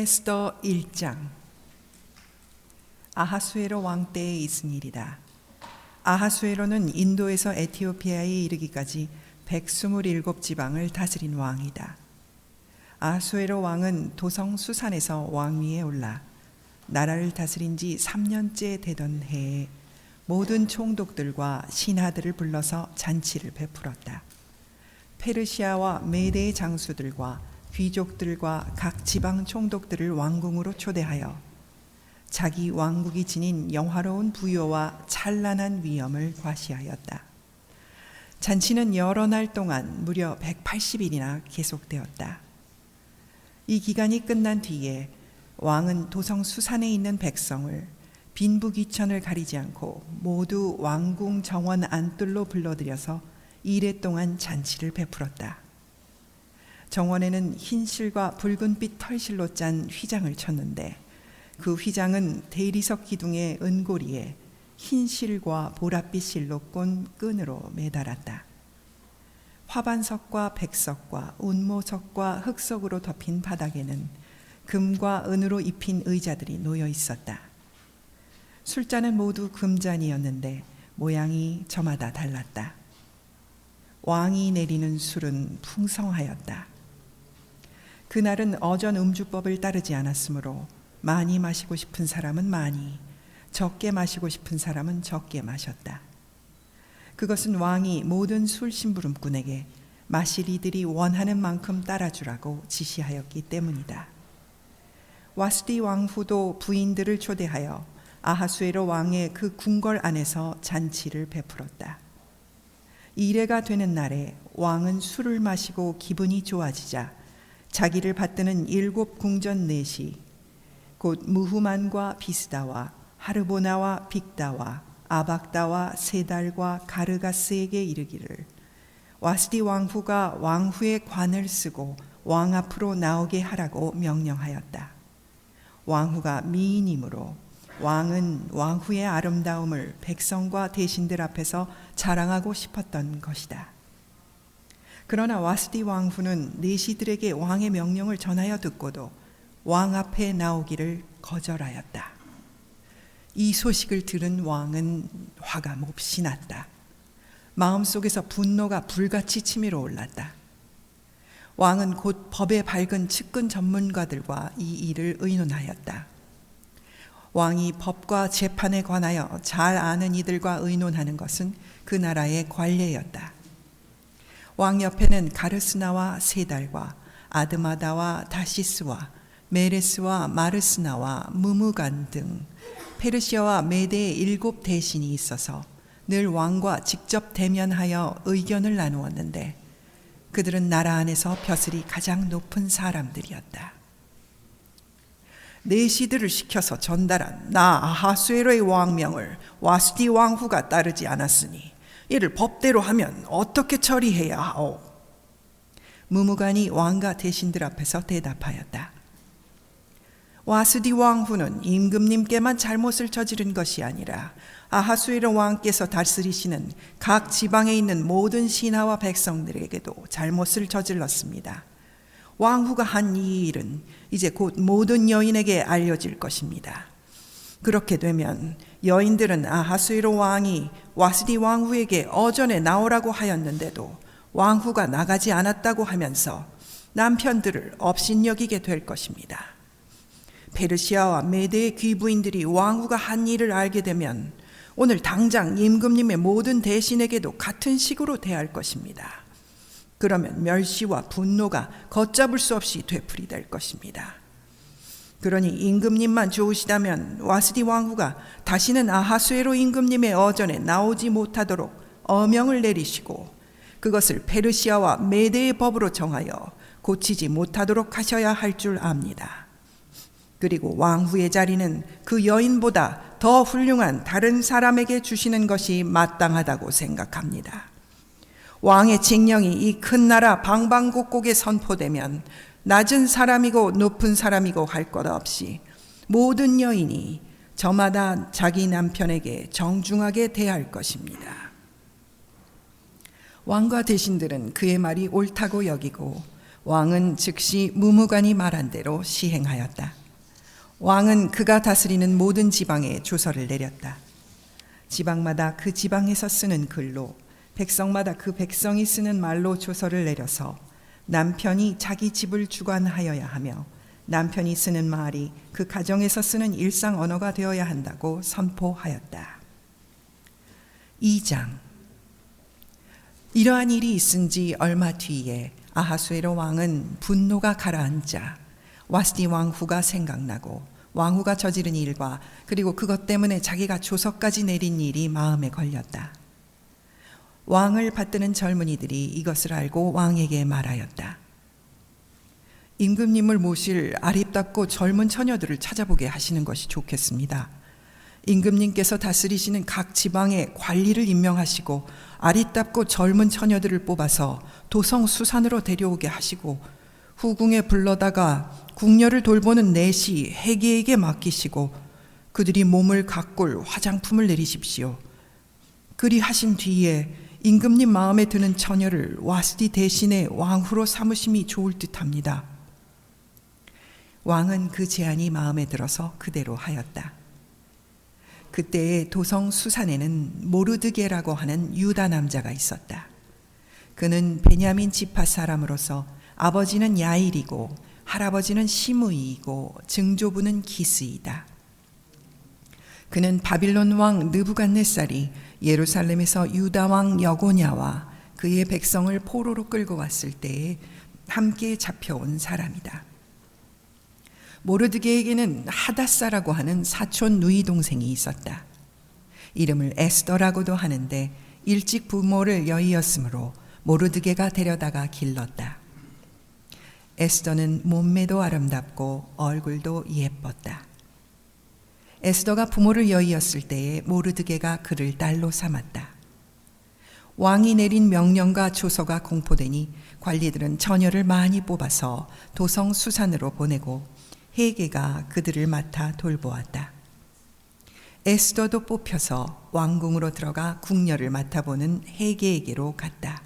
에스더 1장. 아하수에로 왕 때에 있은 일이다. 아하수에로는 인도에서 에티오피아에 이르기까지 127지방을 다스린 왕이다. 아하수에로 왕은 도성 수산에서 왕위에 올라 나라를 다스린 지 3년째 되던 해에 모든 총독들과 신하들을 불러서 잔치를 베풀었다. 페르시아와 메대의 장수들과 귀족들과 각 지방 총독들을 왕궁으로 초대하여 자기 왕국이 지닌 영화로운 부요와 찬란한 위엄을 과시하였다. 잔치는 여러 날 동안 무려 180일이나 계속되었다. 이 기간이 끝난 뒤에 왕은 도성 수산에 있는 백성을 빈부귀천을 가리지 않고 모두 왕궁 정원 안뜰로 불러들여서 이래 동안 잔치를 베풀었다. 정원에는 흰 실과 붉은빛 털실로 짠 휘장을 쳤는데 그 휘장은 대리석 기둥의 은고리에 흰 실과 보랏빛 실로 꼰 끈으로 매달았다. 화반석과 백석과 운모석과 흑석으로 덮인 바닥에는 금과 은으로 입힌 의자들이 놓여 있었다. 술잔은 모두 금잔이었는데 모양이 저마다 달랐다. 왕이 내리는 술은 풍성하였다. 그날은 어전 음주법을 따르지 않았으므로 많이 마시고 싶은 사람은 많이, 적게 마시고 싶은 사람은 적게 마셨다. 그것은 왕이 모든 술 심부름꾼에게 마실 이들이 원하는 만큼 따라주라고 지시하였기 때문이다. 와스디 왕후도 부인들을 초대하여 아하수에로 왕의 그 궁궐 안에서 잔치를 베풀었다. 이래가 되는 날에 왕은 술을 마시고 기분이 좋아지자 자기를 받드는 7 궁전 넷이 곧 무후만과 비스다와 하르보나와 빅다와 아박다와 세달과 가르가스에게 이르기를 와스디 왕후가 왕후의 관을 쓰고 왕 앞으로 나오게 하라고 명령하였다. 왕후가 미인이므로 왕은 왕후의 아름다움을 백성과 대신들 앞에서 자랑하고 싶었던 것이다. 그러나 와스디 왕후는 내시들에게 왕의 명령을 전하여 듣고도 왕 앞에 나오기를 거절하였다. 이 소식을 들은 왕은 화가 몹시 났다. 마음속에서 분노가 불같이 치밀어 올랐다. 왕은 곧 법에 밝은 측근 전문가들과 이 일을 의논하였다. 왕이 법과 재판에 관하여 잘 아는 이들과 의논하는 것은 그 나라의 관례였다. 왕 옆에는 가르스나와 세달과 아드마다와 다시스와 메레스와 마르스나와 무무간 등 페르시아와 메대의 7 대신이 있어서 늘 왕과 직접 대면하여 의견을 나누었는데 그들은 나라 안에서 벼슬이 가장 높은 사람들이었다. 내시들을 시켜서 전달한 나 아하수에로의 왕명을 와스디 왕후가 따르지 않았으니 이를 법대로 하면 어떻게 처리해야 하오? 무무간이 왕과 대신들 앞에서 대답하였다. 와스디 왕후는 임금님께만 잘못을 저지른 것이 아니라 아하수에로 왕께서 다스리시는 각 지방에 있는 모든 신하와 백성들에게도 잘못을 저질렀습니다. 왕후가 한 이 일은 이제 곧 모든 여인에게 알려질 것입니다. 그렇게 되면 여인들은 아하수에로 왕이 와스디 왕후에게 어전에 나오라고 하였는데도 왕후가 나가지 않았다고 하면서 남편들을 업신여기게 될 것입니다. 페르시아와 메대의 귀부인들이 왕후가 한 일을 알게 되면 오늘 당장 임금님의 모든 대신에게도 같은 식으로 대할 것입니다. 그러면 멸시와 분노가 걷잡을 수 없이 되풀이될 것입니다. 그러니 임금님만 좋으시다면 와스디 왕후가 다시는 아하수에로 임금님의 어전에 나오지 못하도록 어명을 내리시고 그것을 페르시아와 메대의 법으로 정하여 고치지 못하도록 하셔야 할 줄 압니다. 그리고 왕후의 자리는 그 여인보다 더 훌륭한 다른 사람에게 주시는 것이 마땅하다고 생각합니다. 왕의 칙령이 이 큰 나라 방방곡곡에 선포되면 낮은 사람이고 높은 사람이고 할 것 없이 모든 여인이 저마다 자기 남편에게 정중하게 대할 것입니다. 왕과 대신들은 그의 말이 옳다고 여기고 왕은 즉시 무무간이 말한 대로 시행하였다. 왕은 그가 다스리는 모든 지방에 조서를 내렸다. 지방마다 그 지방에서 쓰는 글로, 백성마다 그 백성이 쓰는 말로 조서를 내려서 남편이 자기 집을 주관하여야 하며 남편이 쓰는 말이 그 가정에서 쓰는 일상 언어가 되어야 한다고 선포하였다. 2장. 이러한 일이 있은 지 얼마 뒤에 아하수에로 왕은 분노가 가라앉자 와스디 왕후가 생각나고 왕후가 저지른 일과 그리고 그것 때문에 자기가 조서까지 내린 일이 마음에 걸렸다. 왕을 받드는 젊은이들이 이것을 알고 왕에게 말하였다. 임금님을 모실 아립답고 젊은 처녀들을 찾아보게 하시는 것이 좋겠습니다. 임금님께서 다스리시는 각 지방에 관리를 임명하시고 아리답고 젊은 처녀들을 뽑아서 도성 수산으로 데려오게 하시고 후궁에 불러다가 궁녀를 돌보는 내시 해계에게 맡기시고 그들이 몸을 가꿀 화장품을 내리십시오. 그리 하신 뒤에 임금님 마음에 드는 처녀를 와스디 대신에 왕후로 삼으심이 좋을 듯합니다. 왕은 그 제안이 마음에 들어서 그대로 하였다. 그때의 도성 수산에는 모르드게라고 하는 유다 남자가 있었다. 그는 베냐민 지파 사람으로서 아버지는 야일이고 할아버지는 시므이이고 증조부는 기스이다. 그는 바빌론 왕 느부갓네살이 예루살렘에서 유다 왕 여고냐와 그의 백성을 포로로 끌고 왔을 때에 함께 잡혀온 사람이다. 모르드게에게는 하다사라고 하는 사촌 누이 동생이 있었다. 이름을 에스더라고도 하는데 일찍 부모를 여의었으므로 모르드게가 데려다가 길렀다. 에스더는 몸매도 아름답고 얼굴도 예뻤다. 에스더가 부모를 여의었을 때에 모르드게가 그를 딸로 삼았다. 왕이 내린 명령과 조서가 공포되니 관리들은 처녀를 많이 뽑아서 도성 수산으로 보내고 해계가 그들을 맡아 돌보았다. 에스더도 뽑혀서 왕궁으로 들어가 궁녀를 맡아보는 해계에게로 갔다.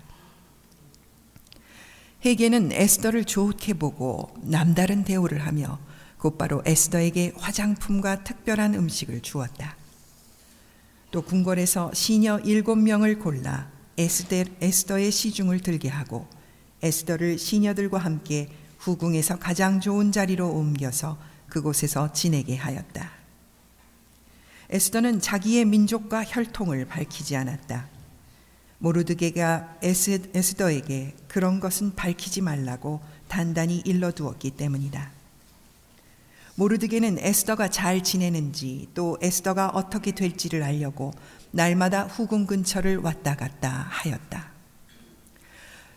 해계는 에스더를 좋게 보고 남다른 대우를 하며 곧바로 에스더에게 화장품과 특별한 음식을 주었다. 또 궁궐에서 시녀 7명을 골라 에스더의 시중을 들게 하고 에스더를 시녀들과 함께 후궁에서 가장 좋은 자리로 옮겨서 그곳에서 지내게 하였다. 에스더는 자기의 민족과 혈통을 밝히지 않았다. 모르드게가 에스더에게 그런 것은 밝히지 말라고 단단히 일러두었기 때문이다. 모르드게는 에스더가 잘 지내는지 또 에스더가 어떻게 될지를 알려고 날마다 후궁 근처를 왔다 갔다 하였다.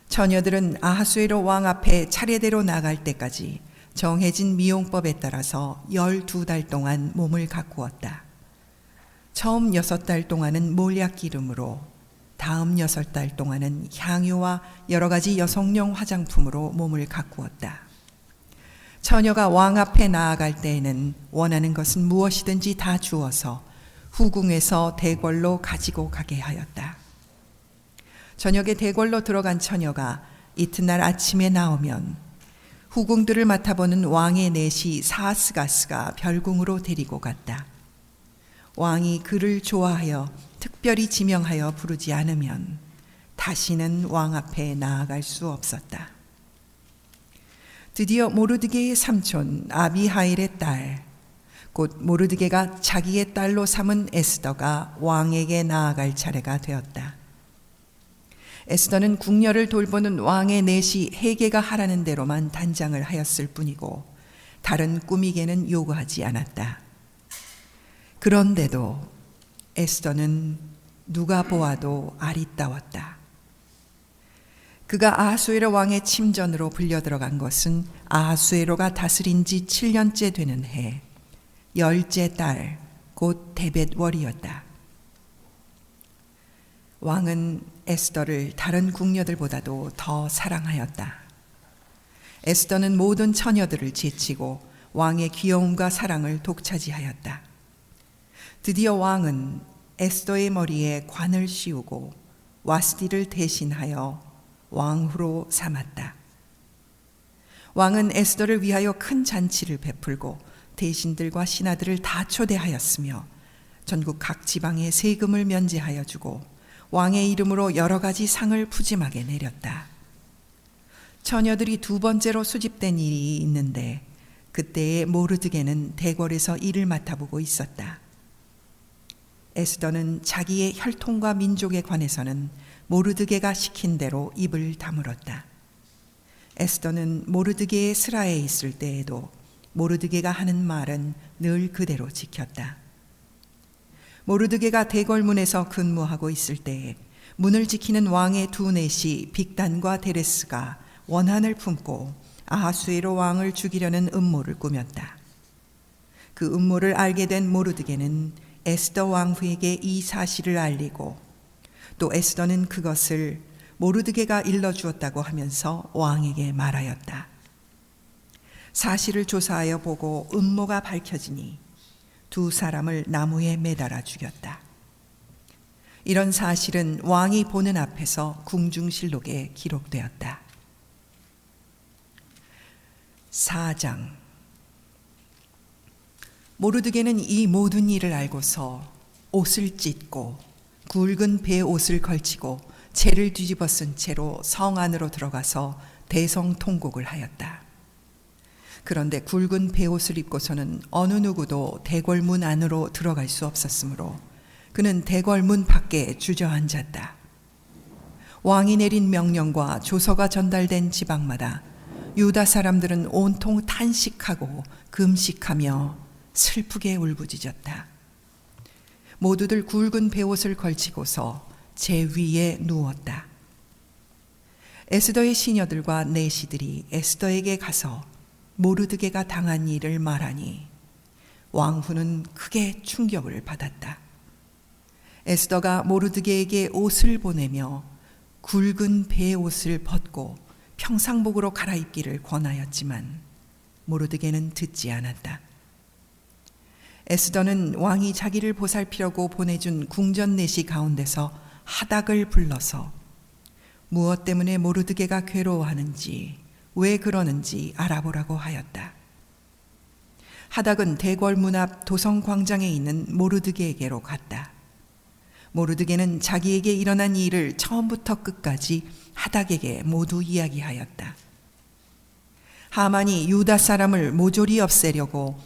처녀들은 아하수에로 왕 앞에 차례대로 나갈 때까지 정해진 미용법에 따라서 12달 동안 몸을 가꾸었다. 처음 6달 동안은 몰약기름으로, 다음 6달 동안은 향유와 여러 가지 여성용 화장품으로 몸을 가꾸었다. 처녀가 왕 앞에 나아갈 때에는 원하는 것은 무엇이든지 다 주어서 후궁에서 대궐로 가지고 가게 하였다. 저녁에 대궐로 들어간 처녀가 이튿날 아침에 나오면 후궁들을 맡아보는 왕의 내시 사스가스가 별궁으로 데리고 갔다. 왕이 그를 좋아하여 특별히 지명하여 부르지 않으면 다시는 왕 앞에 나아갈 수 없었다. 드디어 모르드게의 삼촌 아비하일의 딸, 곧 모르드게가 자기의 딸로 삼은 에스더가 왕에게 나아갈 차례가 되었다. 에스더는 궁녀를 돌보는 왕의 내시 해계가 하라는 대로만 단장을 하였을 뿐이고 다른 꾸미개는 요구하지 않았다. 그런데도 에스더는 누가 보아도 아리따웠다. 그가 아하수에로 왕의 침전으로 불려 들어간 것은 아하수에로가 다스린 지 7년째 되는 해, 10째 달, 곧 데벳월이었다. 왕은 에스더를 다른 궁녀들보다도 더 사랑하였다. 에스더는 모든 처녀들을 제치고 왕의 귀여움과 사랑을 독차지하였다. 드디어 왕은 에스더의 머리에 관을 씌우고 와스디를 대신하여 왕후로 삼았다. 왕은 에스더를 위하여 큰 잔치를 베풀고 대신들과 신하들을 다 초대하였으며 전국 각 지방에 세금을 면제하여 주고 왕의 이름으로 여러 가지 상을 푸짐하게 내렸다. 처녀들이 두 번째로 수집된 일이 있는데 그때에 모르드게는 대궐에서 일을 맡아보고 있었다. 에스더는 자기의 혈통과 민족에 관해서는 모르드게가 시킨 대로 입을 다물었다. 에스더는 모르드게의 스라에 있을 때에도 모르드게가 하는 말은 늘 그대로 지켰다. 모르드게가 대궐문에서 근무하고 있을 때에 문을 지키는 왕의 두 넷이 빅단과 데레스가 원한을 품고 아하수에로 왕을 죽이려는 음모를 꾸몄다. 그 음모를 알게 된 모르드게는 에스더 왕후에게 이 사실을 알리고 또 에스더는 그것을 모르드게가 일러주었다고 하면서 왕에게 말하였다. 사실을 조사하여 보고 음모가 밝혀지니 두 사람을 나무에 매달아 죽였다. 이런 사실은 왕이 보는 앞에서 궁중실록에 기록되었다. 4장. 모르드게는 이 모든 일을 알고서 옷을 찢고 굵은 배 옷을 걸치고 채를 뒤집어 쓴 채로 성 안으로 들어가서 대성통곡을 하였다. 그런데 굵은 배옷을 입고서는 어느 누구도 대궐문 안으로 들어갈 수 없었으므로 그는 대궐문 밖에 주저앉았다. 왕이 내린 명령과 조서가 전달된 지방마다 유다 사람들은 온통 탄식하고 금식하며 슬프게 울부짖었다. 모두들 굵은 배옷을 걸치고서 제 위에 누웠다. 에스더의 시녀들과 내시들이 에스더에게 가서 모르드게가 당한 일을 말하니 왕후는 크게 충격을 받았다. 에스더가 모르드게에게 옷을 보내며 굵은 배옷을 벗고 평상복으로 갈아입기를 권하였지만 모르드게는 듣지 않았다. 에스더는 왕이 자기를 보살피려고 보내준 궁전 내시 가운데서 하닥을 불러서 무엇 때문에 모르드게가 괴로워하는지 왜 그러는지 알아보라고 하였다. 하닥은 대궐문 앞 도성 광장에 있는 모르드게에게로 갔다. 모르드게는 자기에게 일어난 일을 처음부터 끝까지 하닥에게 모두 이야기하였다. 하만이 유다 사람을 모조리 없애려고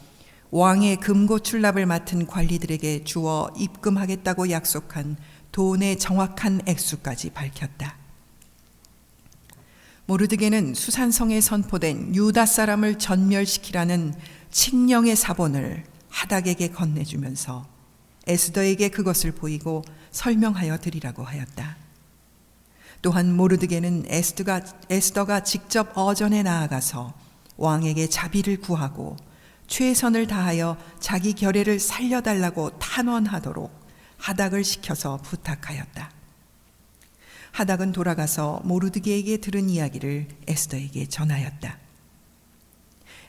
왕의 금고출납을 맡은 관리들에게 주어 입금하겠다고 약속한 돈의 정확한 액수까지 밝혔다. 모르드게는 수산성에 선포된 유다 사람을 전멸시키라는 칙령의 사본을 하닥에게 건네주면서 에스더에게 그것을 보이고 설명하여 드리라고 하였다. 또한 모르드게는 에스더가 직접 어전에 나아가서 왕에게 자비를 구하고 최선을 다하여 자기 결례를 살려달라고 탄원하도록 하닥을 시켜서 부탁하였다. 하닥은 돌아가서 모르드게에게 들은 이야기를 에스더에게 전하였다.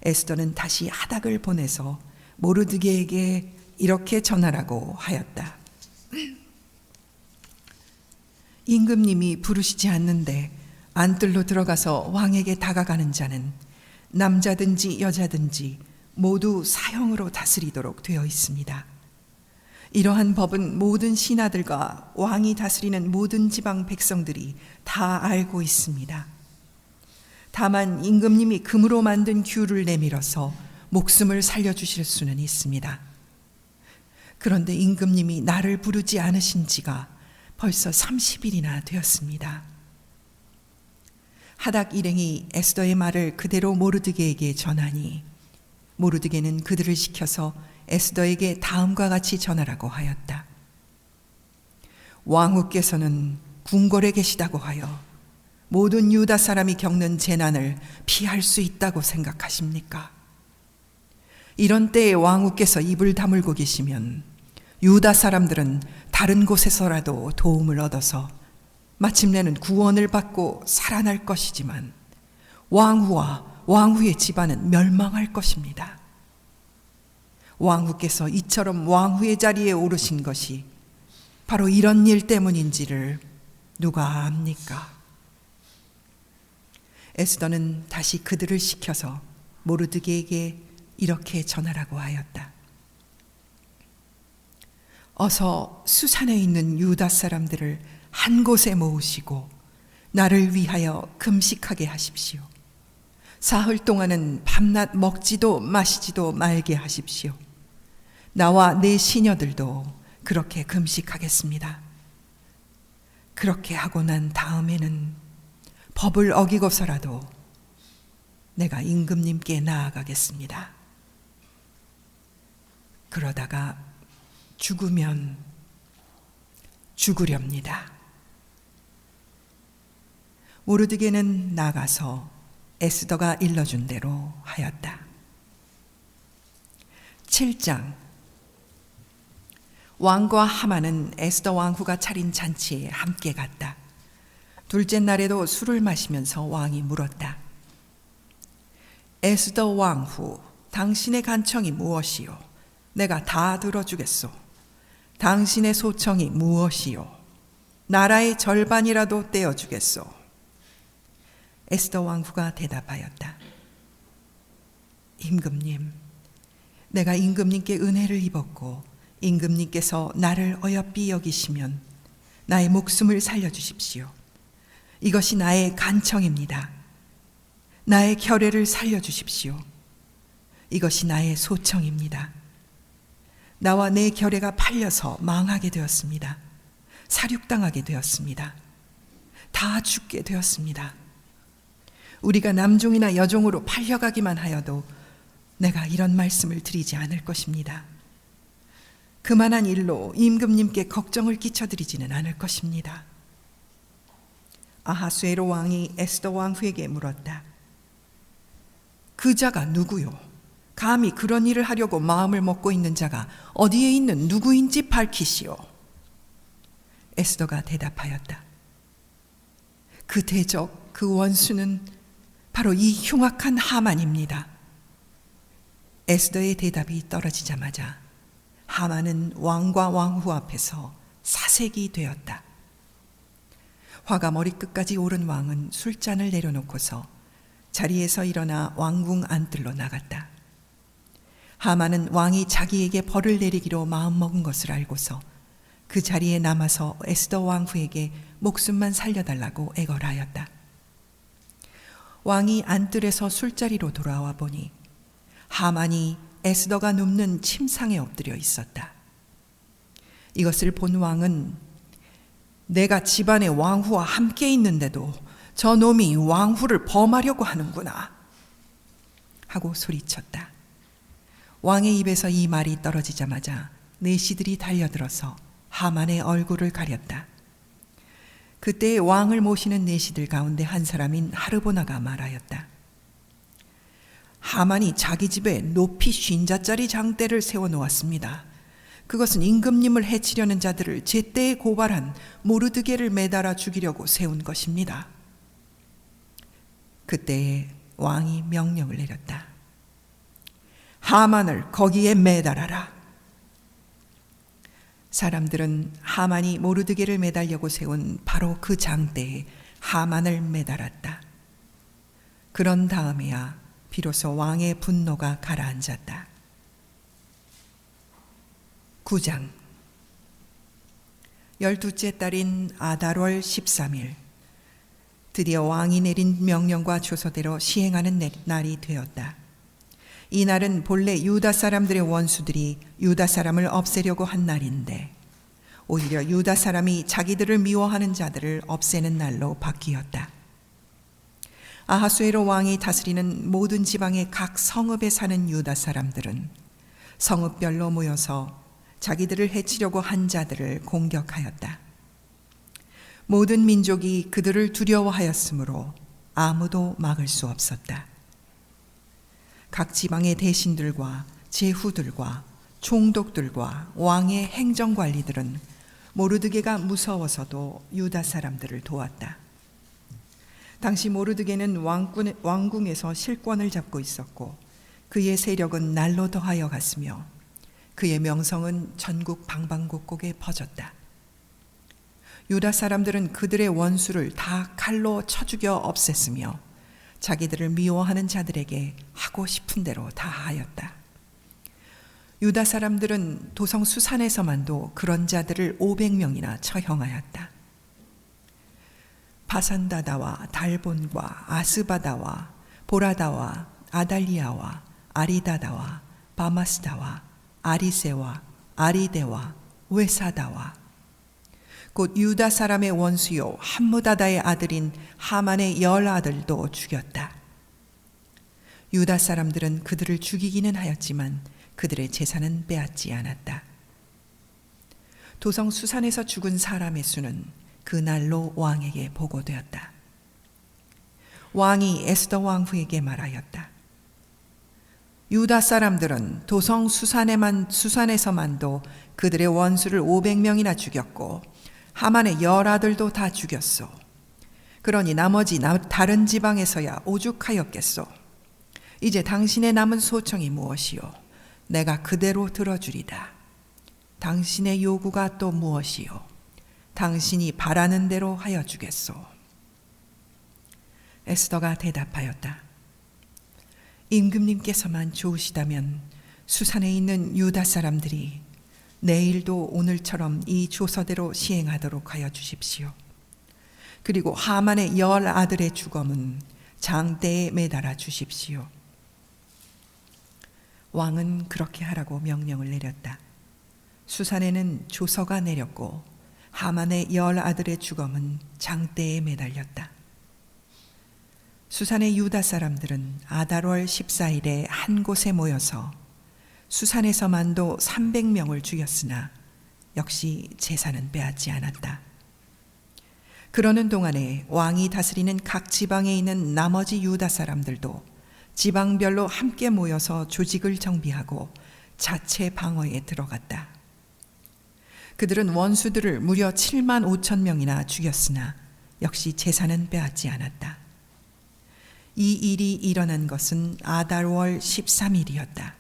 에스더는 다시 하닥을 보내서 모르드게에게 이렇게 전하라고 하였다. 임금님이 부르시지 않는데 안뜰로 들어가서 왕에게 다가가는 자는 남자든지 여자든지 모두 사형으로 다스리도록 되어 있습니다. 이러한 법은 모든 신하들과 왕이 다스리는 모든 지방 백성들이 다 알고 있습니다. 다만 임금님이 금으로 만든 규를 내밀어서 목숨을 살려주실 수는 있습니다. 그런데 임금님이 나를 부르지 않으신 지가 벌써 30일이나 되었습니다. 하닥 일행이 에스더의 말을 그대로 모르드게에게 전하니 모르드게는 그들을 시켜서 에스더에게 다음과 같이 전하라고 하였다. 왕후께서는 궁궐에 계시다고 하여 모든 유다 사람이 겪는 재난을 피할 수 있다고 생각하십니까? 이런 때에 왕후께서 입을 다물고 계시면 유다 사람들은 다른 곳에서라도 도움을 얻어서 마침내는 구원을 받고 살아날 것이지만 왕후와 왕후의 집안은 멸망할 것입니다. 왕후께서 이처럼 왕후의 자리에 오르신 것이 바로 이런 일 때문인지를 누가 압니까? 에스더는 다시 그들을 시켜서 모르드게에게 이렇게 전하라고 하였다. 어서 수산에 있는 유다 사람들을 한 곳에 모으시고 나를 위하여 금식하게 하십시오. 사흘 동안은 밤낮 먹지도 마시지도 말게 하십시오. 나와 내 시녀들도 그렇게 금식하겠습니다. 그렇게 하고 난 다음에는 법을 어기고서라도 내가 임금님께 나아가겠습니다. 그러다가 죽으면 죽으렵니다. 모르드게는 나가서 에스더가 일러준 대로 하였다. 7장. 왕과 하만은 에스더 왕후가 차린 잔치에 함께 갔다. 둘째 날에도 술을 마시면서 왕이 물었다. 에스더 왕후, 당신의 간청이 무엇이요? 내가 다 들어주겠소. 당신의 소청이 무엇이요? 나라의 절반이라도 떼어주겠소. 에스더 왕후가 대답하였다. 임금님, 내가 임금님께 은혜를 입었고 임금님께서 나를 어여삐 여기시면 나의 목숨을 살려주십시오. 이것이 나의 간청입니다. 나의 결례를 살려주십시오. 이것이 나의 소청입니다. 나와 내 결례가 팔려서 망하게 되었습니다. 살육당하게 되었습니다. 다 죽게 되었습니다. 우리가 남종이나 여종으로 팔려가기만 하여도 내가 이런 말씀을 드리지 않을 것입니다. 그만한 일로 임금님께 걱정을 끼쳐드리지는 않을 것입니다. 아하수에로 왕이 에스더 왕후에게 물었다. 그 자가 누구요? 감히 그런 일을 하려고 마음을 먹고 있는 자가 어디에 있는 누구인지 밝히시오. 에스더가 대답하였다. 그 대적, 그 원수는 바로 이 흉악한 하만입니다. 에스더의 대답이 떨어지자마자 하만은 왕과 왕후 앞에서 사색이 되었다. 화가 머리끝까지 오른 왕은 술잔을 내려놓고서 자리에서 일어나 왕궁 안뜰로 나갔다. 하만은 왕이 자기에게 벌을 내리기로 마음먹은 것을 알고서 그 자리에 남아서 에스더 왕후에게 목숨만 살려달라고 애걸하였다. 왕이 안뜰에서 술자리로 돌아와 보니 하만이 에스더가 눕는 침상에 엎드려 있었다. 이것을 본 왕은 내가 집안의 왕후와 함께 있는데도 저 놈이 왕후를 범하려고 하는구나 하고 소리쳤다. 왕의 입에서 이 말이 떨어지자마자 내시들이 달려들어서 하만의 얼굴을 가렸다. 그때 왕을 모시는 내시들 가운데 한 사람인 하르보나가 말하였다. 하만이 자기 집에 높이 50자짜리 장대를 세워놓았습니다. 그것은 임금님을 해치려는 자들을 제때에 고발한 모르드게를 매달아 죽이려고 세운 것입니다. 그때에 왕이 명령을 내렸다. 하만을 거기에 매달아라. 사람들은 하만이 모르드게를 매달려고 세운 바로 그 장대에 하만을 매달았다. 그런 다음에야 비로소 왕의 분노가 가라앉았다. 9장. 12째 달인 아달월 13일 드디어 왕이 내린 명령과 조서대로 시행하는 날이 되었다. 이 날은 본래 유다 사람들의 원수들이 유다 사람을 없애려고 한 날인데 오히려 유다 사람이 자기들을 미워하는 자들을 없애는 날로 바뀌었다. 아하수에로 왕이 다스리는 모든 지방의 각 성읍에 사는 유다 사람들은 성읍별로 모여서 자기들을 해치려고 한 자들을 공격하였다. 모든 민족이 그들을 두려워하였으므로 아무도 막을 수 없었다. 각 지방의 대신들과 제후들과 총독들과 왕의 행정관리들은 모르드게가 무서워서도 유다 사람들을 도왔다. 당시 모르드게는 왕궁에서 실권을 잡고 있었고 그의 세력은 날로 더하여 갔으며 그의 명성은 전국 방방곡곡에 퍼졌다. 유다 사람들은 그들의 원수를 다 칼로 쳐 죽여 없앴으며 자기들을 미워하는 자들에게 하고 싶은 대로 다 하였다. 유다 사람들은 도성 수산에서만도 그런 자들을 500명이나 처형하였다. 바산다다와 달본과 아스바다와 보라다와 아달리아와 아리다다와 바마스다와 아리세와 아리데와 웨사다와 곧 유다 사람의 원수요 함무다다의 아들인 하만의 10아들도 죽였다. 유다 사람들은 그들을 죽이기는 하였지만 그들의 재산은 빼앗지 않았다. 도성 수산에서 죽은 사람의 수는 그날로 왕에게 보고되었다. 왕이 에스더 왕후에게 말하였다. 유다 사람들은 도성 수산에서만도 그들의 원수를 500명이나 죽였고 하만의 10아들도 다 죽였소. 그러니 나머지 다른 지방에서야 오죽하였겠소. 이제 당신의 남은 소청이 무엇이요? 내가 그대로 들어주리다. 당신의 요구가 또 무엇이요? 당신이 바라는 대로 하여 주겠소. 에스더가 대답하였다. 임금님께서만 좋으시다면 수산에 있는 유다 사람들이 내일도 오늘처럼 이 조서대로 시행하도록 하여 주십시오. 그리고 하만의 10아들의 주검은 장대에 매달아 주십시오. 왕은 그렇게 하라고 명령을 내렸다. 수산에는 조서가 내렸고 하만의 10아들의 주검은 장대에 매달렸다. 수산의 유다 사람들은 아달월 14일에 한 곳에 모여서 수산에서만도 300명을 죽였으나 역시 재산은 빼앗지 않았다. 그러는 동안에 왕이 다스리는 각 지방에 있는 나머지 유다 사람들도 지방별로 함께 모여서 조직을 정비하고 자체 방어에 들어갔다. 그들은 원수들을 무려 7만 5천 명이나 죽였으나 역시 재산은 빼앗지 않았다. 이 일이 일어난 것은 아달월 13일이었다.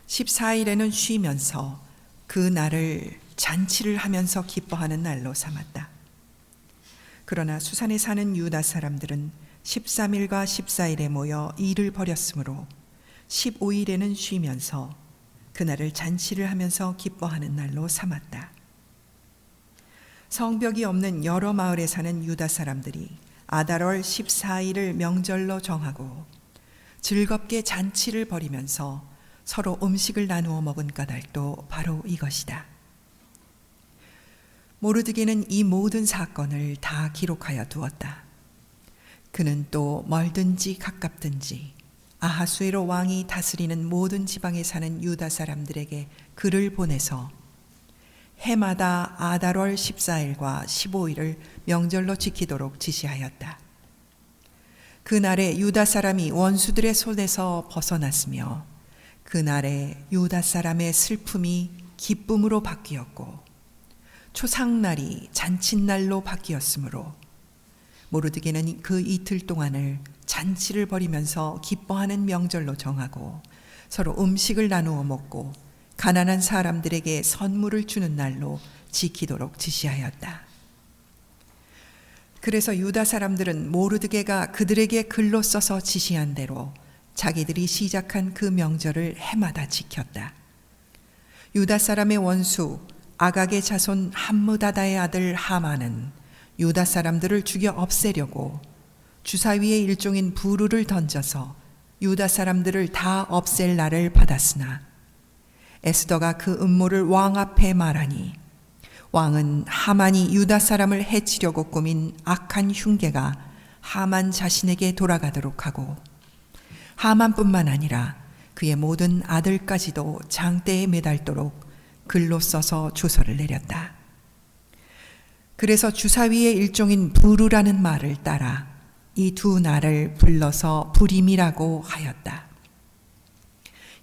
14일에는 쉬면서 그 날을 잔치를 하면서 기뻐하는 날로 삼았다. 그러나 수산에 사는 유다 사람들은 13일과 14일에 모여 일을 벌였으므로 15일에는 쉬면서 그날을 잔치를 하면서 기뻐하는 날로 삼았다. 성벽이 없는 여러 마을에 사는 유다 사람들이 아달월 14일을 명절로 정하고 즐겁게 잔치를 벌이면서 서로 음식을 나누어 먹은 까닭도 바로 이것이다. 모르드게는 이 모든 사건을 다 기록하여 두었다. 그는 또 멀든지 가깝든지 아하수에로 왕이 다스리는 모든 지방에 사는 유다 사람들에게 글을 보내서 해마다 아달월 14일과 15일을 명절로 지키도록 지시하였다. 그날에 유다 사람이 원수들의 손에서 벗어났으며 그날에 유다 사람의 슬픔이 기쁨으로 바뀌었고 초상날이 잔칫날로 바뀌었으므로 모르드게는 그 이틀 동안을 잔치를 벌이면서 기뻐하는 명절로 정하고 서로 음식을 나누어 먹고 가난한 사람들에게 선물을 주는 날로 지키도록 지시하였다. 그래서 유다 사람들은 모르드게가 그들에게 글로 써서 지시한 대로 자기들이 시작한 그 명절을 해마다 지켰다. 유다 사람의 원수 아각의 자손 함무다다의 아들 하만은 유다 사람들을 죽여 없애려고 주사위의 일종인 부루를 던져서 유다 사람들을 다 없앨 날을 받았으나 에스더가 그 음모를 왕 앞에 말하니 왕은 하만이 유다 사람을 해치려고 꾸민 악한 흉계가 하만 자신에게 돌아가도록 하고 하만뿐만 아니라 그의 모든 아들까지도 장대에 매달도록 글로 써서 조서를 내렸다. 그래서 주사위의 일종인 부루라는 말을 따라 이 두 날을 불러서 부림이라고 하였다.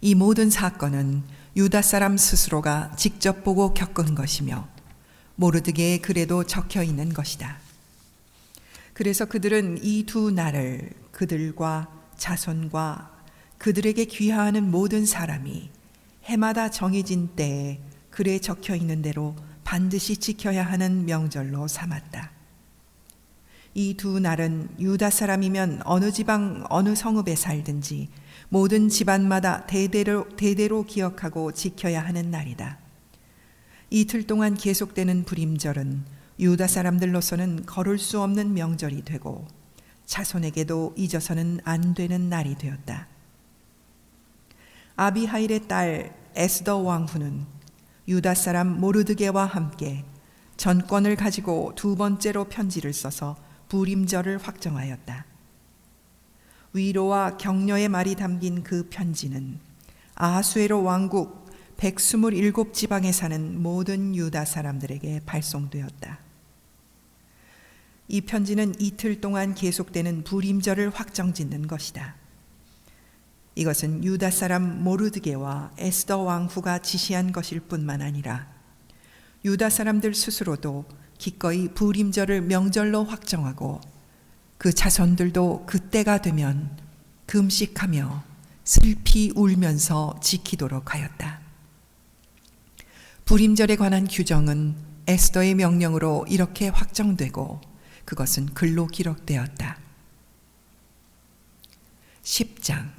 이 모든 사건은 유다 사람 스스로가 직접 보고 겪은 것이며 모르드게의 글에도 적혀 있는 것이다. 그래서 그들은 이 두 날을 그들과 자손과 그들에게 귀하하는 모든 사람이 해마다 정해진 때에 글에 적혀 있는 대로 반드시 지켜야 하는 명절로 삼았다. 이 두 날은 유다 사람이면 어느 지방 어느 성읍에 살든지 모든 집안마다 대대로 기억하고 지켜야 하는 날이다. 이틀 동안 계속되는 불임절은 유다 사람들로서는 거를 수 없는 명절이 되고 자손에게도 잊어서는 안 되는 날이 되었다. 아비하일의 딸 에스더 왕후는 유다 사람 모르드게와 함께 전권을 가지고 두 번째로 편지를 써서 불임절을 확정하였다. 위로와 격려의 말이 담긴 그 편지는 아하수에로 왕국 127지방에 사는 모든 유다 사람들에게 발송되었다. 이 편지는 이틀 동안 계속되는 불임절을 확정짓는 것이다. 이것은 유다 사람 모르드게와 에스더 왕후가 지시한 것일 뿐만 아니라 유다 사람들 스스로도 기꺼이 불임절을 명절로 확정하고 그 자손들도 그때가 되면 금식하며 슬피 울면서 지키도록 하였다. 불임절에 관한 규정은 에스더의 명령으로 이렇게 확정되고 그것은 글로 기록되었다. 10장.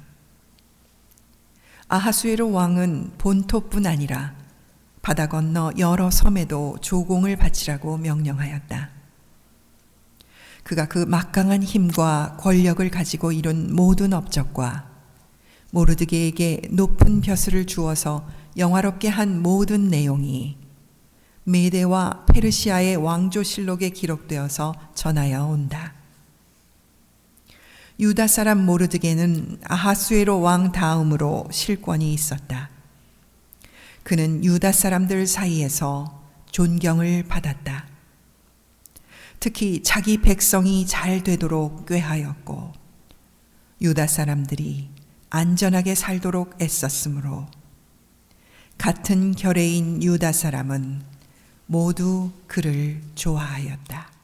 아하수에로 왕은 본토뿐 아니라 바다 건너 여러 섬에도 조공을 바치라고 명령하였다. 그가 그 막강한 힘과 권력을 가지고 이룬 모든 업적과 모르드게에게 높은 벼슬을 주어서 영화롭게 한 모든 내용이 메대와 페르시아의 왕조실록에 기록되어서 전하여 온다. 유다 사람 모르드게는 아하수에로 왕 다음으로 실권이 있었다. 그는 유다 사람들 사이에서 존경을 받았다. 특히 자기 백성이 잘 되도록 꾀하였고 유다 사람들이 안전하게 살도록 애썼으므로 같은 결의인 유다 사람은 모두 그를 좋아하였다.